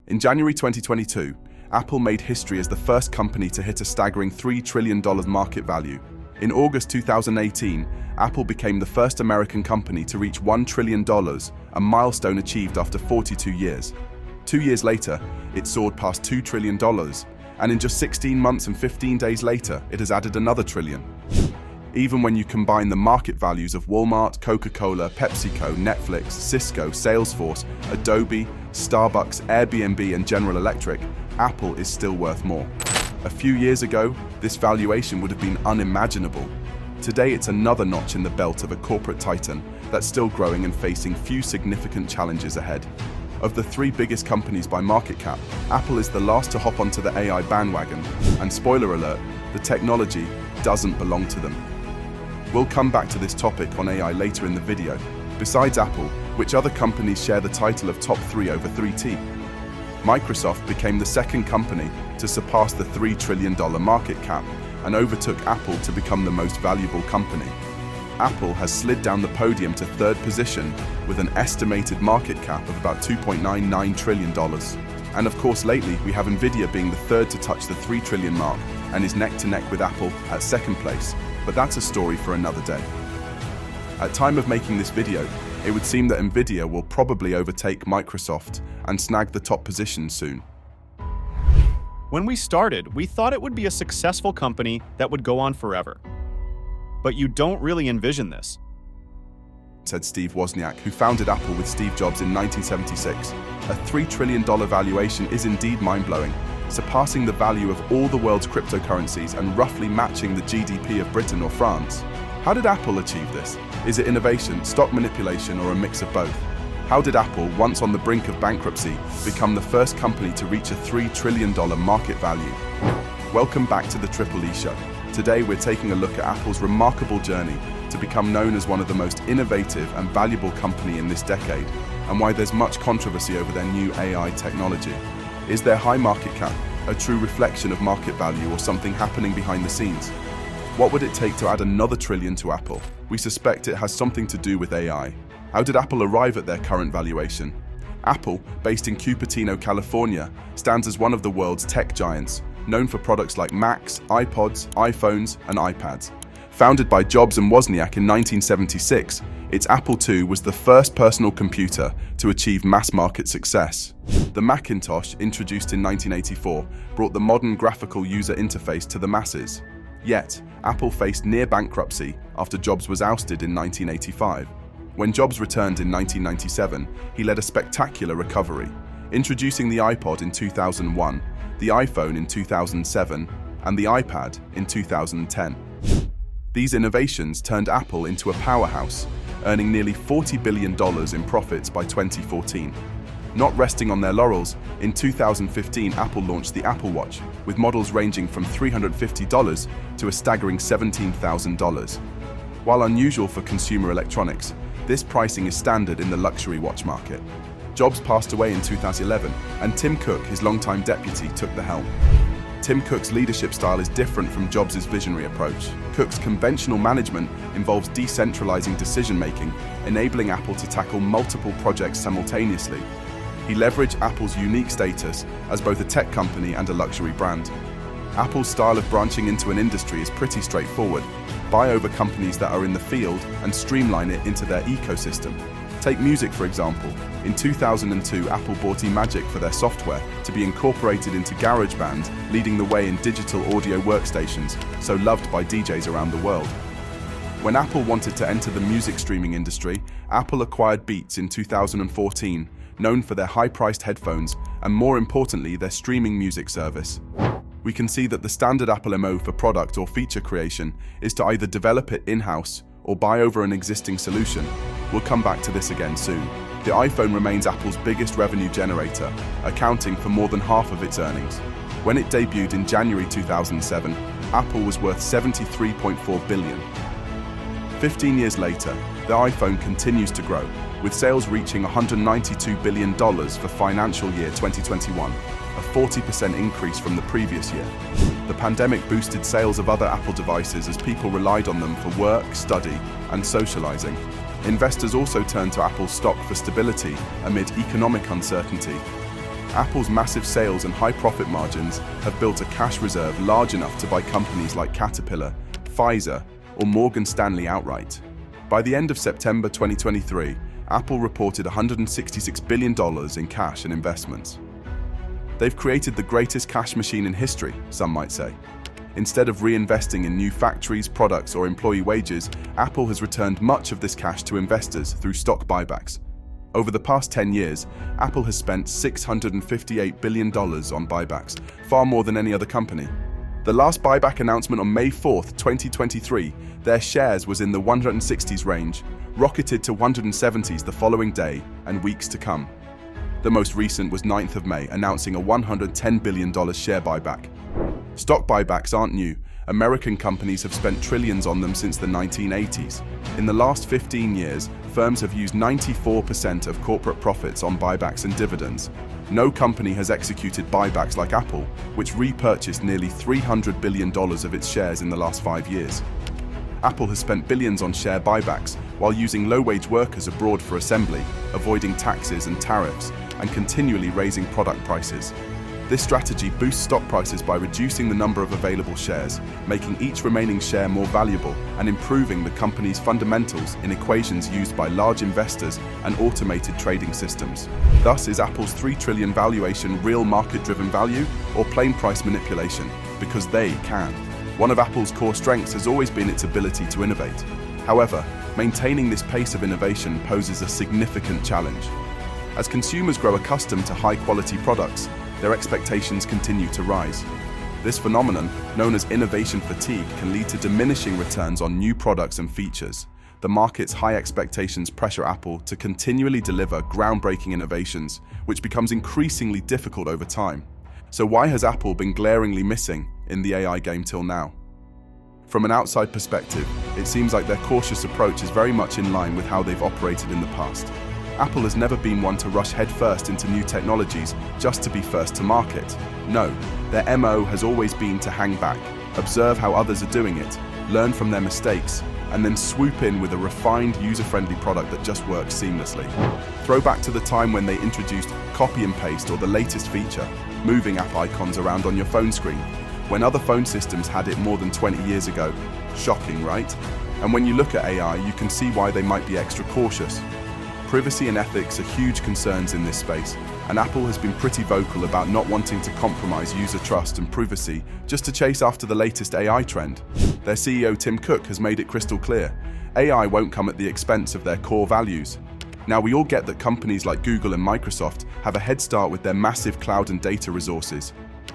In January 2022, Apple made history as the first company to hit a staggering $3 trillion market value. In August 2018, Apple became the first American company to reach $1 trillion, a milestone achieved after 42 years. 2 years later, it soared past $2 trillion, and in just 16 months and 15 days later, it has added another trillion. Even when you combine the market values of Walmart, Coca-Cola, PepsiCo, Netflix, Cisco, Salesforce, Adobe, Starbucks, Airbnb, and General Electric, Apple is still worth more. A few years ago, this valuation would have been unimaginable. Today, it's another notch in the belt of a corporate titan that's still growing and facing few significant challenges ahead. Of the three biggest companies by market cap, Apple is the last to hop onto the AI bandwagon, and spoiler alert, the technology doesn't belong to them. We'll come back to this topic on AI later in the video. Besides Apple, which other companies share the title of top 3 over 3T? Microsoft became the second company to surpass the $3 trillion market cap and overtook Apple to become the most valuable company. Apple has slid down the podium to third position with an estimated market cap of about $2.99 trillion. And of course, lately we have Nvidia being the third to touch the $3 trillion mark and is neck to neck with Apple at second place. But that's a story for another day. At time of making this video, it would seem that Nvidia will probably overtake Microsoft and snag the top position soon. When we started, we thought it would be a successful company that would go on forever. But you don't really envision this, said Steve Wozniak, who founded Apple with Steve Jobs in 1976. A $3 trillion valuation is indeed mind-blowing, surpassing the value of all the world's cryptocurrencies and roughly matching the GDP of Britain or France. How did Apple achieve this? Is it innovation, stock manipulation, or a mix of both? How did Apple, once on the brink of bankruptcy, become the first company to reach a $3 trillion market value? Welcome back to the Triple E Show. Today we're taking a look at Apple's remarkable journey to become known as one of the most innovative and valuable company in this decade, and why there's much controversy over their new AI technology. Is their high market cap a true reflection of market value or something happening behind the scenes? What would it take to add another trillion to Apple? We suspect it has something to do with AI. How did Apple arrive at their current valuation? Apple, based in Cupertino, California, stands as one of the world's tech giants, known for products like Macs, iPods, iPhones, and iPads. Founded by Jobs and Wozniak in 1976, its Apple II was the first personal computer to achieve mass-market success. The Macintosh, introduced in 1984, brought the modern graphical user interface to the masses. Yet, Apple faced near bankruptcy after Jobs was ousted in 1985. When Jobs returned in 1997, he led a spectacular recovery, introducing the iPod in 2001, the iPhone in 2007, and the iPad in 2010. These innovations turned Apple into a powerhouse, earning nearly $40 billion in profits by 2014. Not resting on their laurels, in 2015 Apple launched the Apple Watch, with models ranging from $350 to a staggering $17,000. While unusual for consumer electronics, this pricing is standard in the luxury watch market. Jobs passed away in 2011, and Tim Cook, his longtime deputy, took the helm. Tim Cook's leadership style is different from Jobs' visionary approach. Cook's conventional management involves decentralizing decision-making, enabling Apple to tackle multiple projects simultaneously. He leveraged Apple's unique status as both a tech company and a luxury brand. Apple's style of branching into an industry is pretty straightforward. Buy over companies that are in the field and streamline it into their ecosystem. Take music, for example. In 2002, Apple bought eMagic for their software to be incorporated into GarageBand, leading the way in digital audio workstations, so loved by DJs around the world. When Apple wanted to enter the music streaming industry, Apple acquired Beats in 2014, known for their high-priced headphones and, more importantly, their streaming music service. We can see that the standard Apple MO for product or feature creation is to either develop it in-house or buy over an existing solution. We'll come back to this again soon. The iPhone remains Apple's biggest revenue generator, accounting for more than half of its earnings. When it debuted in January 2007, Apple was worth $73.4 billion. 15 years later, the iPhone continues to grow, with sales reaching $192 billion for financial year 2021, a 40% increase from the previous year. The pandemic boosted sales of other Apple devices as people relied on them for work, study, and socializing. Investors also turned to Apple's stock for stability amid economic uncertainty. Apple's massive sales and high profit margins have built a cash reserve large enough to buy companies like Caterpillar, Pfizer, or Morgan Stanley outright. By the end of September 2023, Apple reported $166 billion in cash and investments. They've created the greatest cash machine in history, some might say. Instead of reinvesting in new factories, products, or employee wages, Apple has returned much of this cash to investors through stock buybacks. Over the past 10 years, Apple has spent $658 billion on buybacks, far more than any other company. The last buyback announcement on May 4, 2023, their shares was in the 160s range, rocketed to 170s the following day and weeks to come. The most recent was 9th of May, announcing a $110 billion share buyback. Stock buybacks aren't new. American companies have spent trillions on them since the 1980s. In the last 15 years, firms have used 94% of corporate profits on buybacks and dividends. No company has executed buybacks like Apple, which repurchased nearly $300 billion of its shares in the last 5 years. Apple has spent billions on share buybacks while using low-wage workers abroad for assembly, avoiding taxes and tariffs, and continually raising product prices. This strategy boosts stock prices by reducing the number of available shares, making each remaining share more valuable and improving the company's fundamentals in equations used by large investors and automated trading systems. Thus, is Apple's $3 trillion valuation real market-driven value or plain price manipulation? Because they can. One of Apple's core strengths has always been its ability to innovate. However, maintaining this pace of innovation poses a significant challenge. As consumers grow accustomed to high-quality products, their expectations continue to rise. This phenomenon, known as innovation fatigue, can lead to diminishing returns on new products and features. The market's high expectations pressure Apple to continually deliver groundbreaking innovations, which becomes increasingly difficult over time. So why has Apple been glaringly missing in the AI game till now? From an outside perspective, it seems like their cautious approach is very much in line with how they've operated in the past. Apple has never been one to rush headfirst into new technologies just to be first to market. No, their MO has always been to hang back, observe how others are doing it, learn from their mistakes, and then swoop in with a refined, user-friendly product that just works seamlessly. Throw back to the time when they introduced copy and paste or the latest feature, moving app icons around on your phone screen, when other phone systems had it more than 20 years ago. Shocking, right? And when you look at AI, you can see why they might be extra cautious. Privacy and ethics are huge concerns in this space, and Apple has been pretty vocal about not wanting to compromise user trust and privacy just to chase after the latest AI trend. Their CEO Tim Cook has made it crystal clear, AI won't come at the expense of their core values. Now, we all get that companies like Google and Microsoft have a head start with their massive cloud and data resources,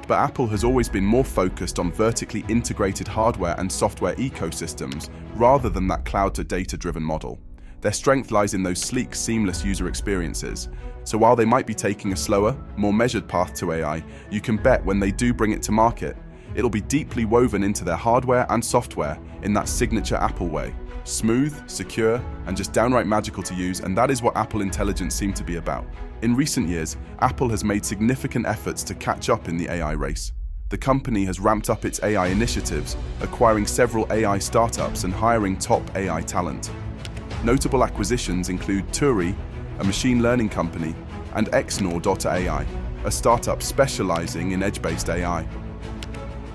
but Apple has always been more focused on vertically integrated hardware and software ecosystems rather than that cloud-to-data-driven model. Their strength lies in those sleek, seamless user experiences. So while they might be taking a slower, more measured path to AI, you can bet when they do bring it to market, it'll be deeply woven into their hardware and software in that signature Apple way. Smooth, secure, and just downright magical to use, and that is what Apple Intelligence seemed to be about. In recent years, Apple has made significant efforts to catch up in the AI race. The company has ramped up its AI initiatives, acquiring several AI startups and hiring top AI talent. Notable acquisitions include Turi, a machine learning company, and Xnor.ai, a startup specializing in edge-based AI.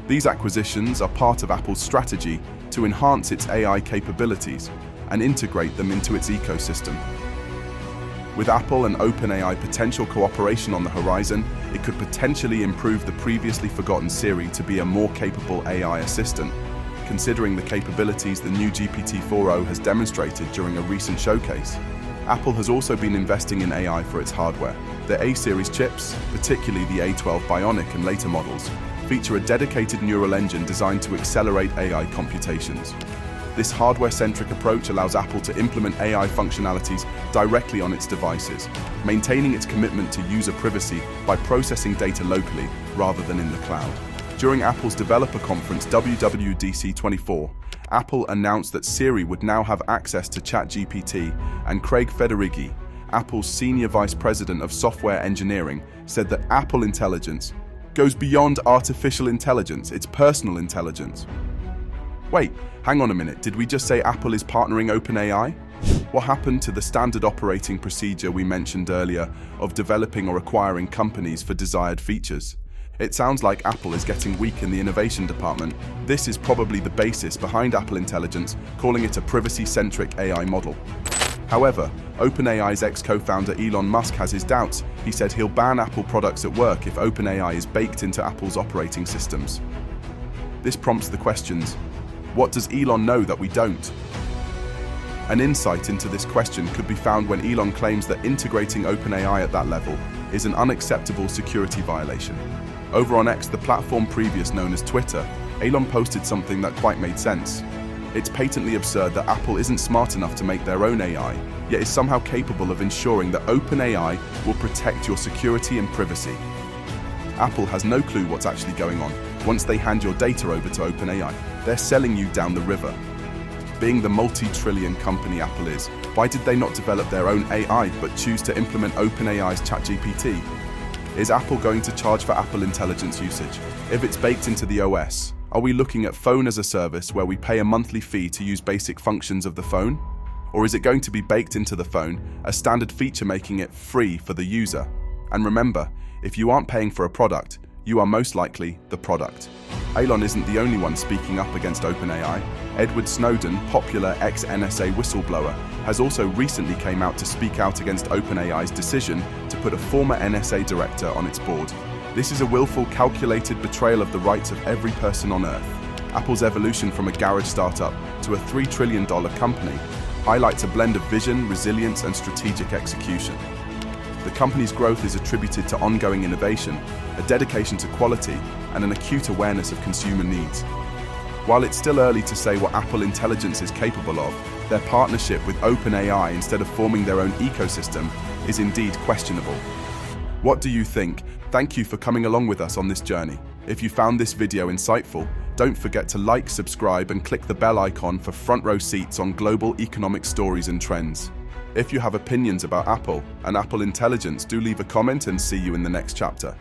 These acquisitions are part of Apple's strategy to enhance its AI capabilities and integrate them into its ecosystem. With Apple and OpenAI potential cooperation on the horizon, it could potentially improve the previously forgotten Siri to be a more capable AI assistant, considering the capabilities the new GPT-4o has demonstrated during a recent showcase. Apple has also been investing in AI for its hardware. Their A-series chips, particularly the A12 Bionic and later models, feature a dedicated neural engine designed to accelerate AI computations. This hardware-centric approach allows Apple to implement AI functionalities directly on its devices, maintaining its commitment to user privacy by processing data locally rather than in the cloud. During Apple's developer conference WWDC 24, Apple announced that Siri would now have access to ChatGPT, and Craig Federighi, Apple's Senior Vice President of Software Engineering, said that Apple Intelligence goes beyond artificial intelligence, it's personal intelligence. Wait, hang on a minute, did we just say Apple is partnering OpenAI? What happened to the standard operating procedure we mentioned earlier of developing or acquiring companies for desired features? It sounds like Apple is getting weak in the innovation department. This is probably the basis behind Apple Intelligence, calling it a privacy-centric AI model. However, OpenAI's ex-co-founder Elon Musk has his doubts. He said he'll ban Apple products at work if OpenAI is baked into Apple's operating systems. This prompts the questions: what does Elon know that we don't? An insight into this question could be found when Elon claims that integrating OpenAI at that level is an unacceptable security violation. Over on X, the platform previously known as Twitter, Elon posted something that quite made sense. It's patently absurd that Apple isn't smart enough to make their own AI, yet is somehow capable of ensuring that OpenAI will protect your security and privacy. Apple has no clue what's actually going on. Once they hand your data over to OpenAI, they're selling you down the river. Being the multi-trillion company Apple is, why did they not develop their own AI but choose to implement OpenAI's ChatGPT? Is Apple going to charge for Apple Intelligence usage? If it's baked into the OS, are we looking at phone as a service where we pay a monthly fee to use basic functions of the phone? Or is it going to be baked into the phone, a standard feature making it free for the user? And remember, if you aren't paying for a product, you are most likely the product. Elon isn't the only one speaking up against OpenAI. Edward Snowden, popular ex-NSA whistleblower, has also recently came out to speak out against OpenAI's decision to put a former NSA director on its board. This is a willful, calculated betrayal of the rights of every person on Earth. Apple's evolution from a garage startup to a $3 trillion company highlights a blend of vision, resilience, and strategic execution. The company's growth is attributed to ongoing innovation, a dedication to quality, and an acute awareness of consumer needs. While it's still early to say what Apple Intelligence is capable of, their partnership with OpenAI instead of forming their own ecosystem is indeed questionable. What do you think? Thank you for coming along with us on this journey. If you found this video insightful, don't forget to like, subscribe, and click the bell icon for front row seats on global economic stories and trends. If you have opinions about Apple and Apple Intelligence, do leave a comment and see you in the next chapter.